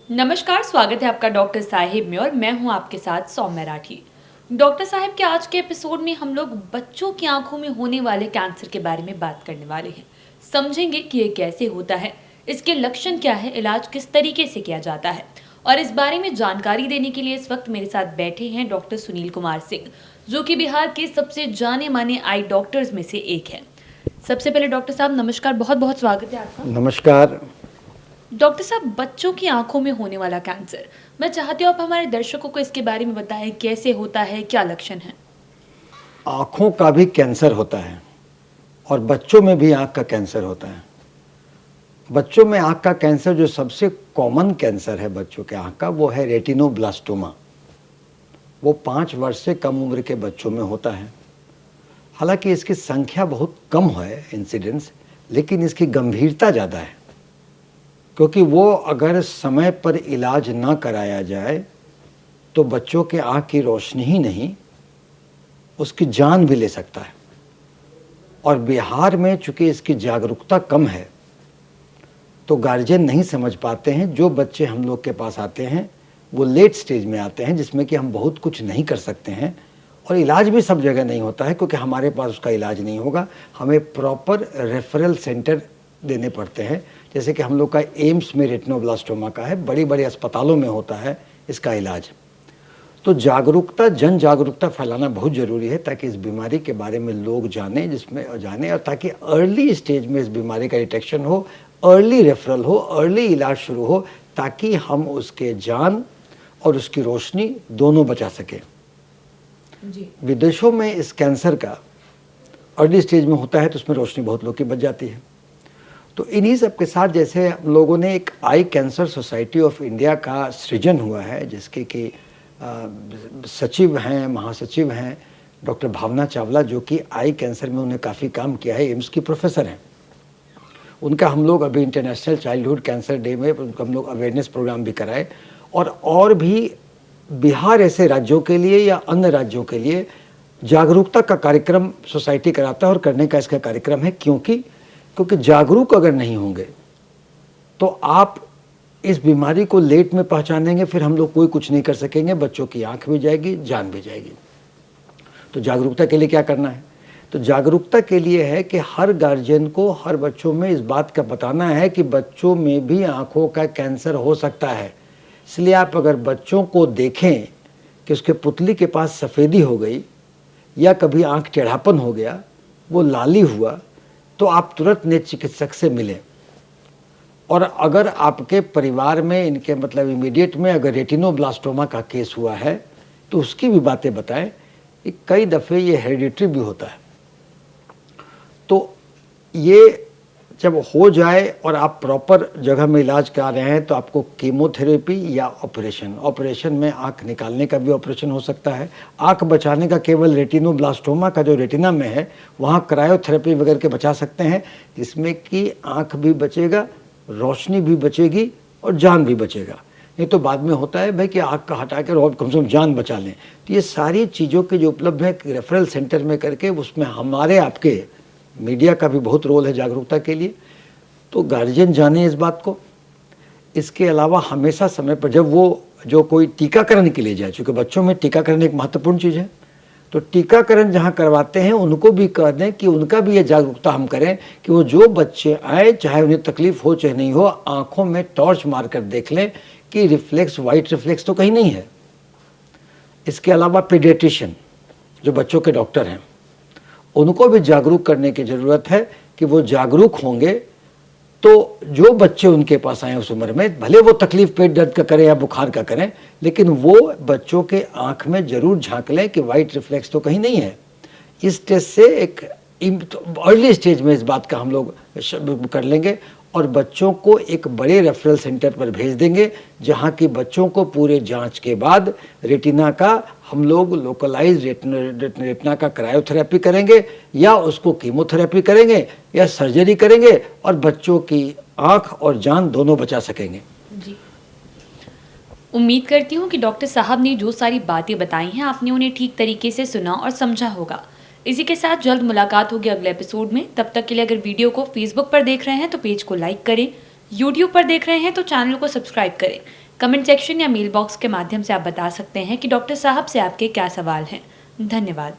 नमस्कार, स्वागत है आपका डॉक्टर साहिब में और मैं हूं आपके साथ सौम्या राठी। डॉक्टर साहिब के आज के एपिसोड में हम लोग बच्चों की आंखों में होने वाले कैंसर के बारे में बात करने वाले हैं। समझेंगे कि ये कैसे होता है, इसके लक्षण क्या है, इलाज किस तरीके से किया जाता है। और इस बारे में जानकारी देने के लिए इस वक्त मेरे साथ बैठे हैं डॉक्टर सुनील कुमार सिंह, जो कि बिहार के सबसे जाने माने आई डॉक्टर्स में से एक है। सबसे पहले डॉक्टर साहब नमस्कार, बहुत बहुत स्वागत है आपका। नमस्कार। डॉक्टर साहब, बच्चों की आंखों में होने वाला कैंसर, मैं चाहती हूँ आप हमारे दर्शकों को इसके बारे में बताएं, कैसे होता है, क्या लक्षण है। आँखों का भी कैंसर होता है और बच्चों में भी आँख का कैंसर होता है। बच्चों में आँख का कैंसर जो सबसे कॉमन कैंसर है बच्चों के आँख का, वो है रेटिनोब्लास्टोमा। वो 5 वर्ष से कम उम्र के बच्चों में होता है। हालांकि इसकी संख्या बहुत कम है इंसिडेंस, लेकिन इसकी गंभीरता ज़्यादा है, क्योंकि वो अगर समय पर इलाज ना कराया जाए तो बच्चों के आँख की रोशनी ही नहीं, उसकी जान भी ले सकता है। और बिहार में चूंकि इसकी जागरूकता कम है तो गार्जियन नहीं समझ पाते हैं। जो बच्चे हम लोग के पास आते हैं वो लेट स्टेज में आते हैं, जिसमें कि हम बहुत कुछ नहीं कर सकते हैं और इलाज भी सब जगह नहीं होता है, क्योंकि हमारे पास उसका इलाज नहीं होगा। हमें प्रॉपर रेफरल सेंटर देने पड़ते हैं। जैसे कि हम लोग का एम्स में रेटिनोब्लास्टोमा का है, बड़ी बड़ी अस्पतालों में होता है इसका इलाज। तो जागरूकता, जन जागरूकता फैलाना बहुत ज़रूरी है, ताकि इस बीमारी के बारे में लोग जाने और ताकि अर्ली स्टेज में इस बीमारी का डिटेक्शन हो, अर्ली रेफरल हो, अर्ली इलाज शुरू हो, ताकि हम उसके जान और उसकी रोशनी दोनों बचा सकें। विदेशों में इस कैंसर का अर्ली स्टेज में होता है तो उसमें रोशनी बहुत लोग की बच जाती है। तो इन्हीं सब के साथ जैसे हम लोगों ने एक आई कैंसर सोसाइटी ऑफ इंडिया का सृजन हुआ है, जिसके कि सचिव हैं, महासचिव हैं डॉक्टर भावना चावला, जो कि आई कैंसर में उन्हें काफ़ी काम किया है, एम्स की प्रोफेसर हैं। उनका हम लोग अभी इंटरनेशनल चाइल्डहुड कैंसर डे में उनका हम लोग अवेयरनेस प्रोग्राम भी कराए। और भी बिहार ऐसे राज्यों के लिए या अन्य राज्यों के लिए जागरूकता का कार्यक्रम सोसाइटी कराता है और करने का इसका कार्यक्रम है। क्योंकि जागरूक अगर नहीं होंगे तो आप इस बीमारी को लेट में पहचानेंगे, फिर हम लोग कोई कुछ नहीं कर सकेंगे, बच्चों की आंख भी जाएगी, जान भी जाएगी। तो जागरूकता के लिए क्या करना है? तो जागरूकता के लिए है कि हर गार्जियन को हर बच्चों में इस बात का बताना है कि बच्चों में भी आंखों का कैंसर हो सकता है। इसलिए आप अगर बच्चों को देखें कि उसके पुतली के पास सफ़ेदी हो गई या कभी आंख टेढ़ापन हो गया, वो लाली हुआ, तो आप तुरंत नेत्र चिकित्सक से मिलें। और अगर आपके परिवार में इनके मतलब इमीडिएट में अगर रेटिनोब्लास्टोमा का केस हुआ है तो उसकी भी बातें बताएं। कई दफ़े ये हेरिडिटरी भी होता है। तो ये जब हो जाए और आप प्रॉपर जगह में इलाज करा रहे हैं तो आपको कीमोथेरेपी या ऑपरेशन में आंख निकालने का भी ऑपरेशन हो सकता है। आंख बचाने का केवल रेटिनोब्लास्टोमा का जो रेटिना में है वहाँ क्रायोथेरेपी वगैरह के बचा सकते हैं, जिसमें कि आंख भी बचेगा, रोशनी भी बचेगी और जान भी बचेगा। नहीं तो बाद में होता है भाई कि आँख का हटा कर और कम से कम जान बचा लें। तो ये सारी चीज़ों के जो उपलब्ध है रेफरल सेंटर में करके, उसमें हमारे आपके मीडिया का भी बहुत रोल है जागरूकता के लिए। तो गार्जियन जाने इस बात को। इसके अलावा हमेशा समय पर जब वो जो कोई टीकाकरण के लिए जाए, चूँकि बच्चों में टीकाकरण एक महत्वपूर्ण चीज़ है, तो टीकाकरण जहाँ करवाते हैं उनको भी कह दें कि उनका भी ये जागरूकता हम करें कि वो जो बच्चे आए, चाहे उन्हें तकलीफ हो चाहे नहीं हो, आँखों में टॉर्च मार कर देख लें कि रिफ्लेक्स, वाइट रिफ्लेक्स तो कहीं नहीं है। इसके अलावा पीडियाट्रिशियन जो बच्चों के डॉक्टर हैं, उनको भी जागरूक करने की ज़रूरत है कि वो जागरूक होंगे तो जो बच्चे उनके पास आए उस उम्र में, भले वो तकलीफ पेट दर्द का करें या बुखार का करें, लेकिन वो बच्चों के आंख में ज़रूर झांक लें कि वाइट रिफ्लेक्स तो कहीं नहीं है। इस टेस्ट से एक अर्ली स्टेज में इस बात का हम लोग कर लेंगे और बच्चों को एक बड़े रेफरल सेंटर पर भेज देंगे, जहाँ की बच्चों को पूरे जांच के बाद रेटिना का हम लोग लोकलाइज रेटिना का क्रायोथेरेपी करेंगे या उसको कीमोथेरेपी करेंगे या सर्जरी करेंगे और बच्चों की आंख और जान दोनों बचा सकेंगे। जी, उम्मीद करती हूँ कि डॉक्टर साहब ने जो सारी बातें बताई हैं आपने उन्हें ठीक तरीके से सुना और समझा होगा। इसी के साथ जल्द मुलाकात होगी अगले एपिसोड में। तब तक के लिए अगर वीडियो को फेसबुक पर देख रहे हैं तो पेज को लाइक करें, यूट्यूब पर देख रहे हैं तो चैनल को सब्सक्राइब करें। कमेंट सेक्शन या मेल बॉक्स के माध्यम से आप बता सकते हैं कि डॉक्टर साहब से आपके क्या सवाल हैं। धन्यवाद।